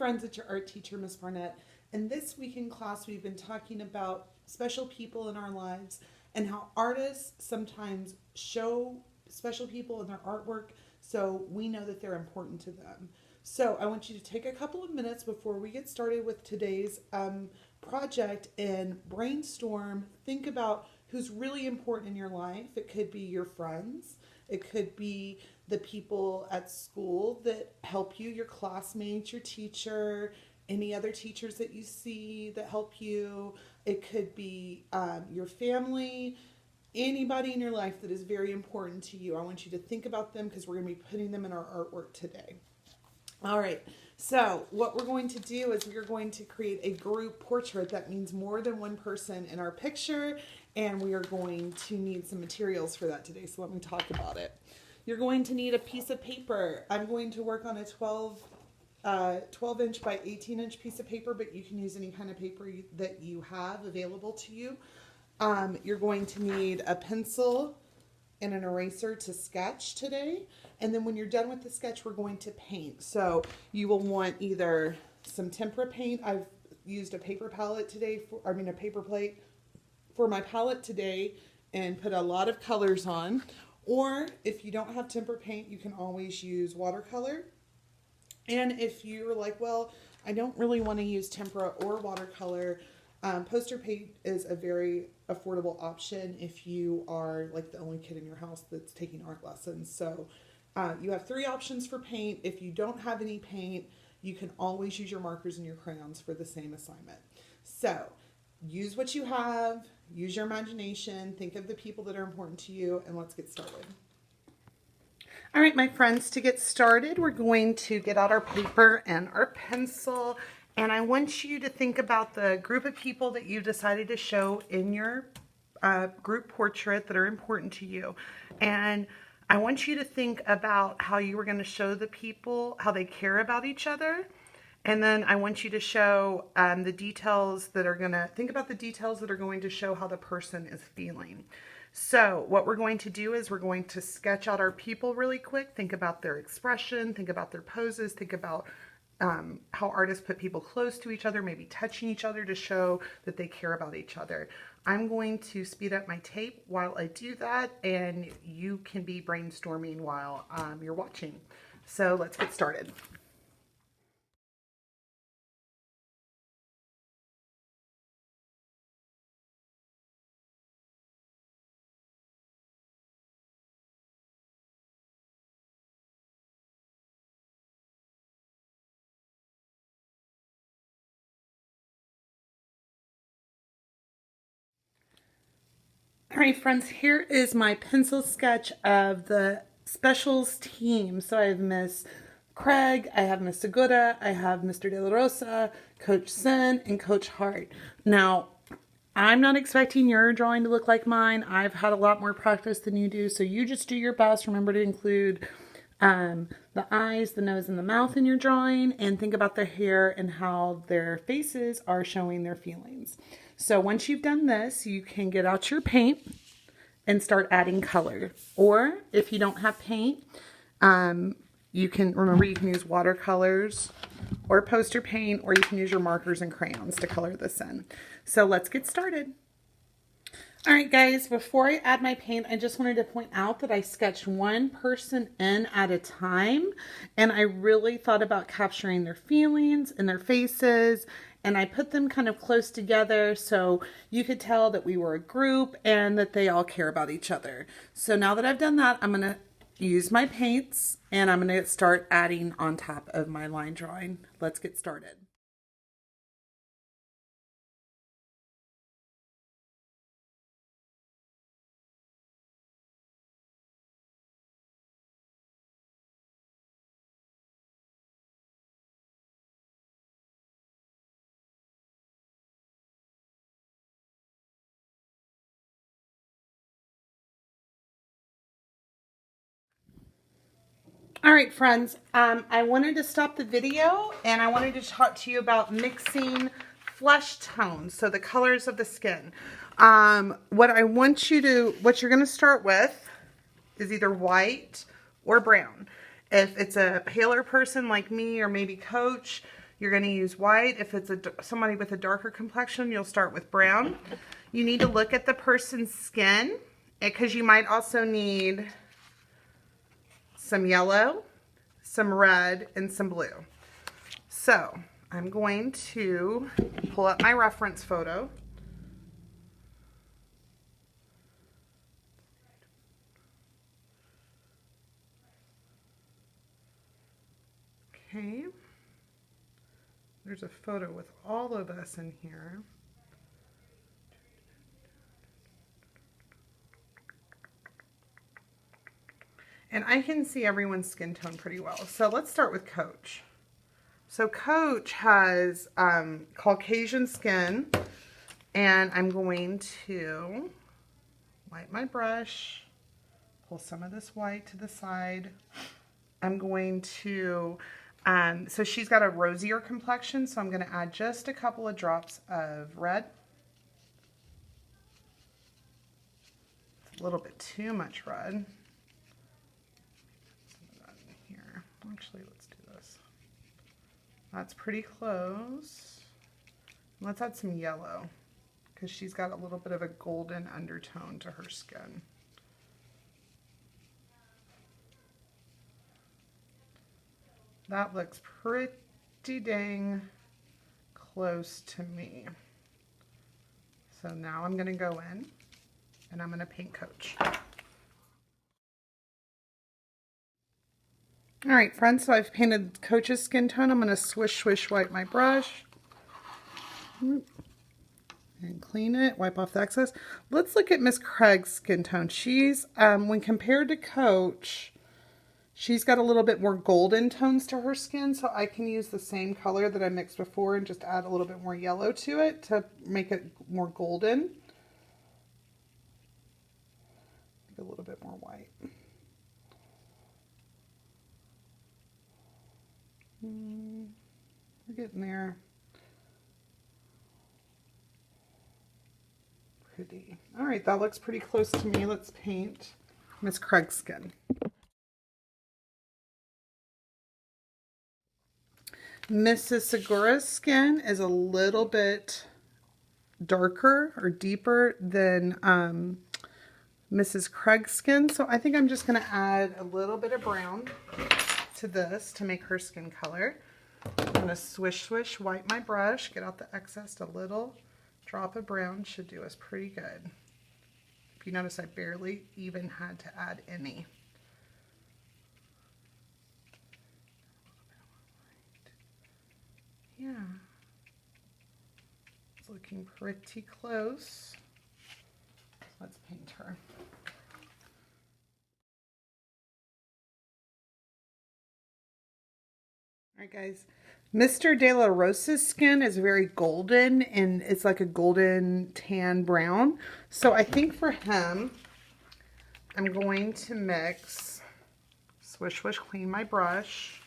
friends, it's your art teacher, Miss Barnett. And this week in class, we've been talking about special people in our lives and how artists sometimes show special people in their artwork so we know that they're important to them. So I want you to take a couple of minutes before we get started with today's project and brainstorm. Think about who's really important in your life. It could be your friends. It could be the people at school that help you, your classmates, your teacher, any other teachers that you see that help you. It could be your family, anybody in your life that is very important to you. I want you to think about them because we're going to be putting them in our artwork today. All right, so what we're going to do is we're going to create a group portrait. That means more than one person in our picture, and we are going to need some materials for that today, so let me talk about it. You're going to need a piece of paper. I'm going to work on a 12 inch by 18 inch piece of paper, but you can use any kind of paper that you have available to you. You're going to need a pencil and an eraser to sketch today. And then when you're done with the sketch, we're going to paint. So you will want either some tempera paint. I've used a paper palette today, a paper plate for my palette today and put a lot of colors on. Or if you don't have tempera paint, you can always use watercolor. And if you're like, well, I don't really want to use tempera or watercolor, poster paint is a very affordable option if you are like the only kid in your house that's taking art lessons. So you have 3 options for paint. If you don't have any paint, you can always use your markers and your crayons for the same assignment. So use what you have, use your imagination, think of the people that are important to you, and let's get started. All right, my friends, to get started, we're going to get out our paper and our pencil, and I want you to think about the group of people that you decided to show in your group portrait that are important to you. And I want you to think about how you were going to show the people, how they care about each other. And then I want you to show the details that are going to, think about the details that are going to show how the person is feeling. So what we're going to do is we're going to sketch out our people really quick. Think about their expression, think about their poses, think about how artists put people close to each other, maybe touching each other to show that they care about each other. I'm going to speed up my tape while I do that, and you can be brainstorming while you're watching. So let's get started. All right, friends, here is my pencil sketch of the specials team. So I have Miss Craig, I have Miss Segura, I have Mr. De La Rosa, Coach Sen, and Coach Hart. Now, I'm not expecting your drawing to look like mine. I've had a lot more practice than you do, so you just do your best. Remember to include the eyes, the nose, and the mouth in your drawing, and think about their hair and how their faces are showing their feelings. So once you've done this, you can get out your paint and start adding color. Or if you don't have paint, you can use watercolors or poster paint, or you can use your markers and crayons to color this in. So let's get started. All right, guys, before I add my paint, I just wanted to point out that I sketched one person in at a time, and I really thought about capturing their feelings and their faces, and I put them kind of close together so you could tell that we were a group and that they all care about each other. So now that I've done that, I'm going to use my paints, and I'm going to start adding on top of my line drawing. Let's get started. All right, friends, I wanted to stop the video and I wanted to talk to you about mixing flesh tones, so the colors of the skin. What you're going to start with is either white or brown. If it's a paler person like me or maybe Coach, you're going to use white. If it's somebody with a darker complexion, you'll start with brown. You need to look at the person's skin because you might also need some yellow, some red, and some blue. So I'm going to pull up my reference photo. Okay. There's a photo with all of us in here. And I can see everyone's skin tone pretty well. So let's start with Coach. So Coach has Caucasian skin, and I'm going to wipe my brush, pull some of this white to the side. I'm going to, so she's got a rosier complexion, so I'm going to add just a couple of drops of red. It's a little bit too much red. Here, actually, let's do this. That's pretty close. Let's add some yellow because she's got a little bit of a golden undertone to her skin. That looks pretty dang close to me. So now I'm going to go in and I'm going to paint Coach. All right, friends, so I've painted Coach's skin tone. I'm going to swish, swish, wipe my brush. And clean it, wipe off the excess. Let's look at Miss Craig's skin tone. She's, when compared to Coach, she's got a little bit more golden tones to her skin, so I can use the same color that I mixed before and just add a little bit more yellow to it to make it more golden. A little bit more white. We're getting there. Pretty. All right, that looks pretty close to me. Let's paint Miss Craig's skin. Mrs. Segura's skin is a little bit darker or deeper than Mrs. Craig's skin, so I think I'm just going to add a little bit of brown to this to make her skin color. I'm going to swish, swish, wipe my brush, get out the excess. A little drop of brown should do us pretty good. If you notice, I barely even had to add any. Yeah, it's looking pretty close. Let's paint her. All right, guys. Mr. De La Rosa's skin is very golden, and it's like a golden tan brown. So I think for him, I'm going to mix, swish, swish, clean my brush.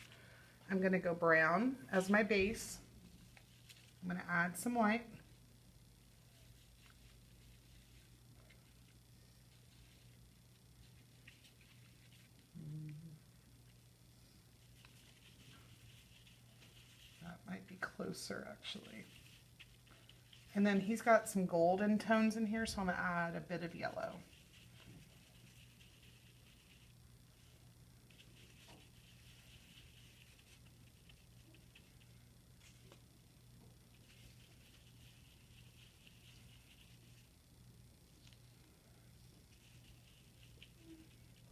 I'm going to go brown as my base. I'm going to add some white. That might be closer, actually. And then he's got some golden tones in here, so I'm going to add a bit of yellow.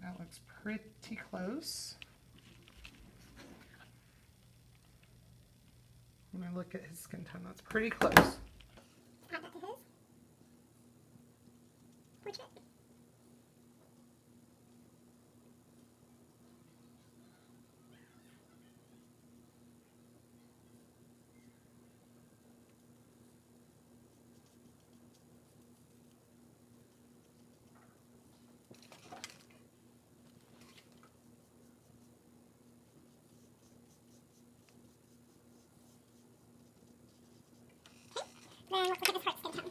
That looks pretty close. When I look at his skin tone, that's pretty close. Add that to his portrait. Then let's look at this heart skin tone.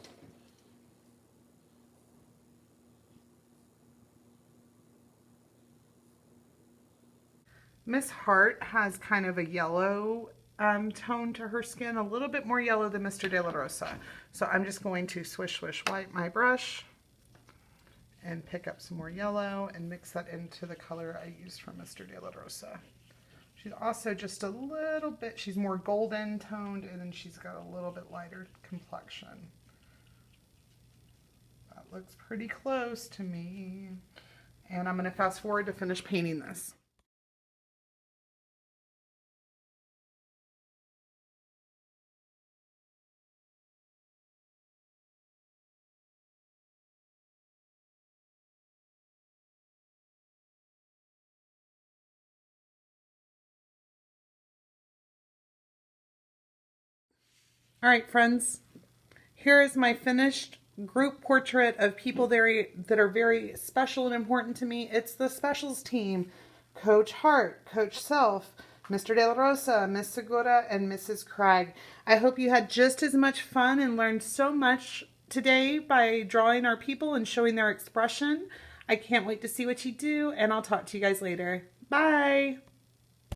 Miss Hart has kind of a yellow tone to her skin, a little bit more yellow than Mr. De La Rosa. So I'm just going to swish, swish, wipe my brush and pick up some more yellow and mix that into the color I used from Mr. De La Rosa. She's also just a little bit, she's more golden toned, and then she's got a little bit lighter complexion. That looks pretty close to me. And I'm going to fast forward to finish painting this. All right, friends, here is my finished group portrait of people that are very special and important to me. It's the specials team: Coach Hart, Coach Self, Mr. De La Rosa, Miss Segura, and Mrs. Craig. I hope you had just as much fun and learned so much today by drawing our people and showing their expression. I can't wait to see what you do, and I'll talk to you guys later. Bye!